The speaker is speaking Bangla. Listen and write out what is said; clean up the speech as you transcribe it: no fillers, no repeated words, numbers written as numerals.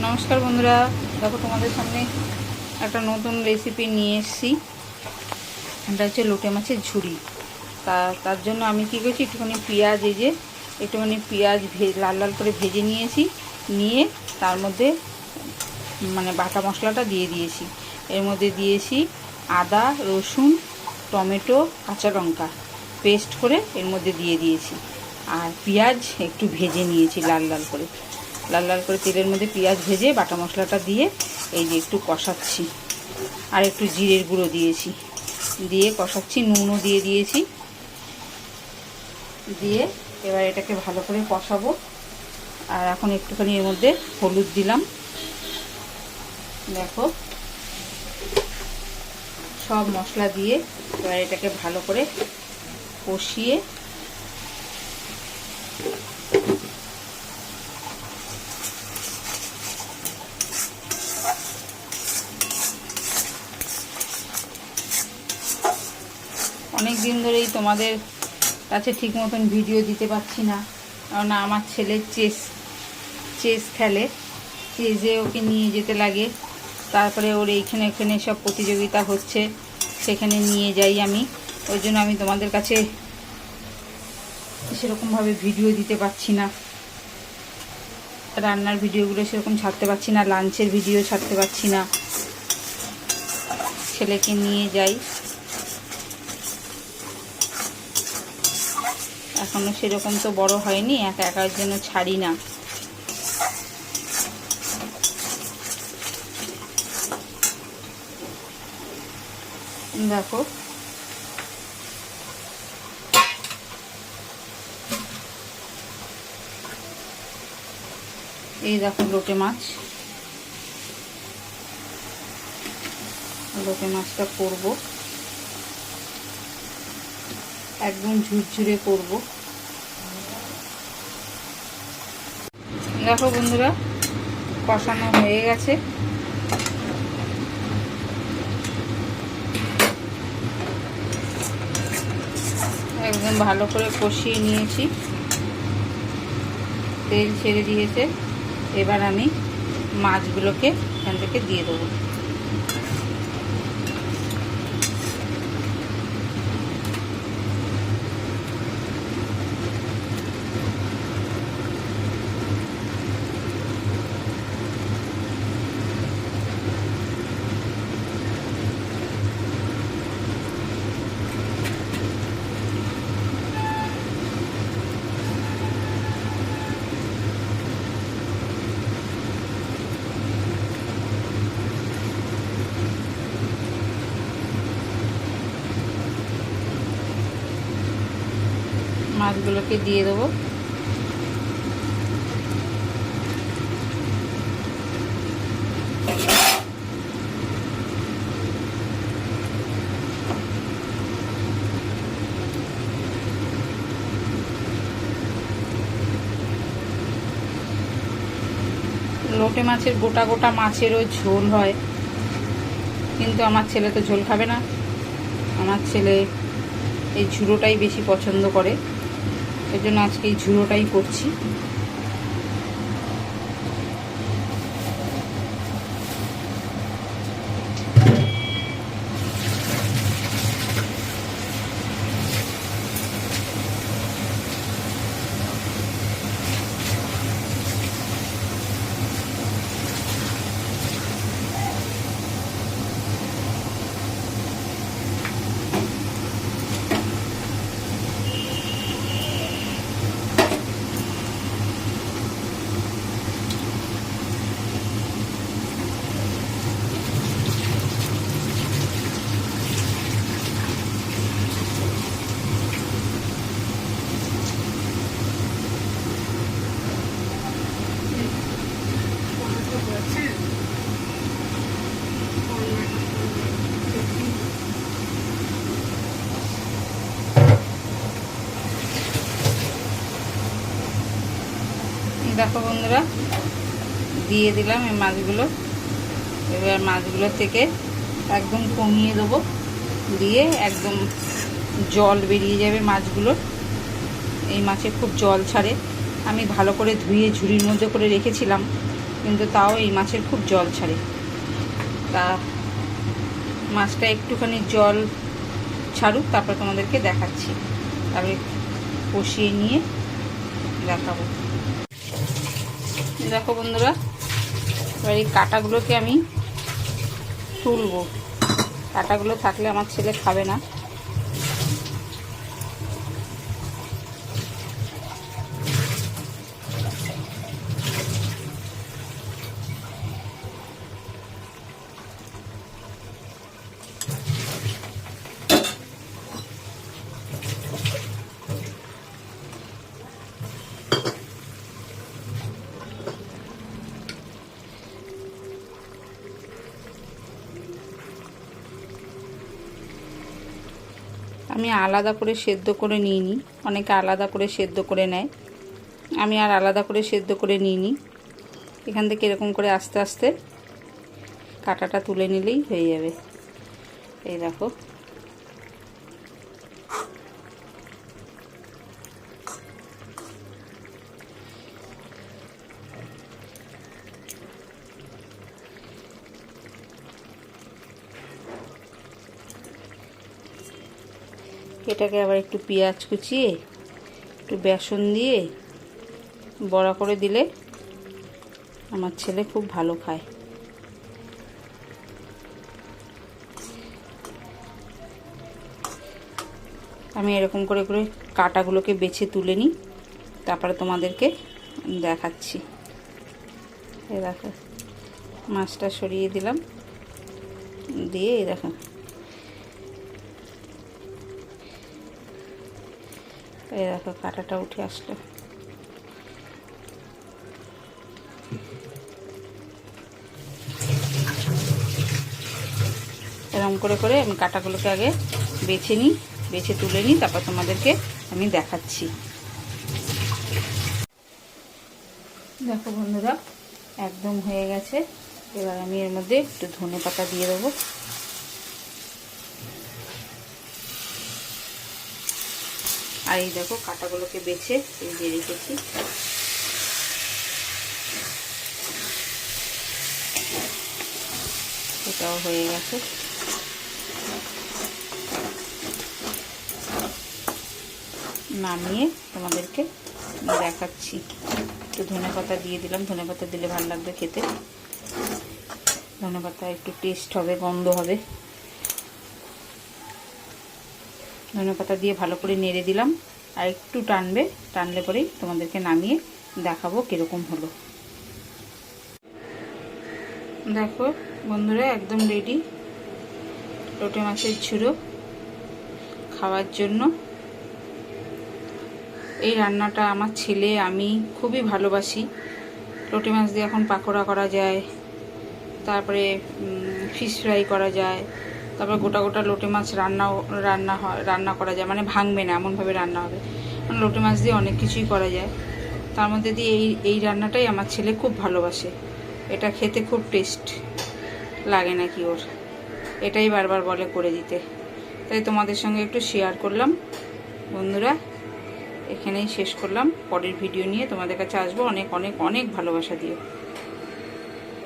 নমস্কার বন্ধুরা, দেখো তোমাদের সামনে একটা নতুন রেসিপি নিয়ে এসেছি। এটা হচ্ছে লোটে মাছের ঝুড়ি। তার জন্য আমি কী করছি, একটুখানি পেঁয়াজ পেঁয়াজ লাল লাল করে ভেজে নিয়েছি। নিয়ে তার মধ্যে বাটা মশলাটা দিয়ে দিয়েছি। এর মধ্যে দিয়েছি আদা, রসুন, টমেটো, কাঁচা লঙ্কা পেস্ট করে এর মধ্যে দিয়ে দিয়েছি। আর পেঁয়াজ একটু ভেজে নিয়েছি লাল লাল করে তেলের মধ্যে পেঁয়াজ ভেজে বাটা মশলাটা দিয়ে এই যে একটু কষাচ্ছি। আর একটু জিরের গুঁড়ো দিয়েছি, দিয়ে কষাচ্ছি। নুনও দিয়ে দিয়েছি। দিয়ে এবার এটাকে ভালো করে কষাবো। আর এখন একটুখানি এর মধ্যে হলুদ দিলাম। দেখো, সব মশলা দিয়ে এবার এটাকে ভালো করে কষিয়ে অনেক দিন ধরেই তোমাদের কাছে ঠিক মতন ভিডিও দিতে পারছি না, কারণ আমার ছেলে চেস খেলে। চেসে ওকে নিয়ে যেতে লাগে, তারপরে ওর এখানে সব প্রতিযোগিতা হচ্ছে, সেখানে নিয়ে যাই আমি। ওই জন্য আমি তোমাদের কাছে সেরকমভাবে ভিডিও দিতে পারছি না। রান্নার ভিডিওগুলো সেরকম ছাড়তে পারছি না, লাঞ্চের ভিডিও ছাড়তে পারছি না। ছেলেকে নিয়ে যাই, এখনো সেরকম তো বড় হয়নি, একার জন্য ছাড়ি না। দেখো, এই দেখো লোটে মাছটা করব, একদম ঝুরঝুরে করব। দেখো বন্ধুরা, কষানো হয়ে গেছে। একদম ভালো করে কষিয়ে নিয়েছি, তেল ছেড়ে দিয়েছে। এবার আমি মাছগুলোকে এখান থেকে দিয়ে দেবো। মাছগুলোকে দিয়ে দেবো। লোটে মাছের গোটা গোটা মাছেরও ঝোল হয়, কিন্তু আমার ছেলে তো ঝোল খাবে না। আমার ছেলে এই ঝুড়োটাই বেশি পছন্দ করে, এই জন্য আজকে এই ঝুড়োটাই করছি। দেখো বন্ধুরা, দিয়ে দিলাম এই মাছগুলো। এবার মাছগুলো থেকে একদম কমিয়ে দেবো, দিয়ে একদম জল বেরিয়ে যাবে মাছগুলোর। এই মাছে খুব জল ছাড়ে। আমি ভালো করে ধুয়ে ঝুড়ির মধ্যে করে রেখেছিলাম, কিন্তু তাও এই মাছের খুব জল ছাড়ে। তা মাছটা একটুখানি জল ছাড়ুক, তারপর তোমাদেরকে দেখাচ্ছি, তারপরে কষিয়ে নিয়ে দেখাবো। দেখো বন্ধুরা, এবার এই কাঁটাগুলোকে আমি তুলবো। কাঁটাগুলো থাকলে আমার ছেলে খাবে না। আমি আলাদা করে সেদ্ধ করে নিইনি, অনেকে আলাদা করে সেদ্ধ করে নেয়, আমি আর আলাদা করে সেদ্ধ করে নিইনি। এখান থেকে এরকম করে আস্তে আস্তে কাঁটাটা তুলে নিলেই হয়ে যাবে। এই দেখো, এটাকে আবার একটু পেঁয়াজ কুচিয়ে একটু বেসন দিয়ে বড়া করে দিলে আমার ছেলে খুব ভালো খায়। আমি এরকম করে করে কাঁটাগুলোকে বেছে তুলে নিই, তারপরে তোমাদেরকে দেখাচ্ছি। এই দেখো, মাছটা সরিয়ে দিলাম, দিয়ে এই দেখো এই দেখো কাঁটাটা উঠে আসলো। এরকম করে করে আমি কাঁটাগুলোকে আগে বেছে নিই, বেছে তুলে নিই, তারপর তোমাদেরকে আমি দেখাচ্ছি। দেখো বন্ধুরা, একদম হয়ে গেছে। এবার আমি এর মধ্যে একটু ধনেপাতা দিয়ে দেবো। আর এই দেখো কাঁটাগুলোকে বেছে এই দিয়ে রেখেছি। এটাও হয়ে গেছে। নামিয়ে তোমাদেরকে দেখাচ্ছি। একটু ধনেপাতা দিয়ে দিলাম, ধনেপাতা দিলে ভালো লাগবে খেতে। ধনেপাতা একটু টেস্ট হবে, গন্ধ হবে। ধনেপাতা দিয়ে ভালো করে নেড়ে দিলাম, আর একটু টানবে, টানলে পরেই তোমাদেরকে নামিয়ে দেখাবো কীরকম হলো। দেখো বন্ধুরা, একদম রেডি লোটে মাছের ঝুড়ো খাওয়ার জন্য। এই রান্নাটা আমার ছেলে আমি খুবই ভালোবাসি। লোটে মাছ দিয়ে এখন পাকোড়া করা যায়, তারপরে ফিশ ফ্রাই করা যায়, তারপর গোটা গোটা লোটে মাছ রান্না করা যায়, মানে ভাঙবে না এমনভাবে রান্না হবে। মানে লোটে মাছ দিয়ে অনেক কিছুই করা যায়। তার মধ্যে দিয়ে এই রান্নাটাই আমার ছেলে খুব ভালোবাসে। এটা খেতে খুব টেস্ট লাগে নাকি ওর, এটাই বারবার বলে করে দিতে। তাই তোমাদের সঙ্গে একটু শেয়ার করলাম। বন্ধুরা, এখানেই শেষ করলাম। পরের ভিডিও নিয়ে তোমাদের কাছে আসবো অনেক অনেক অনেক ভালোবাসা দিও।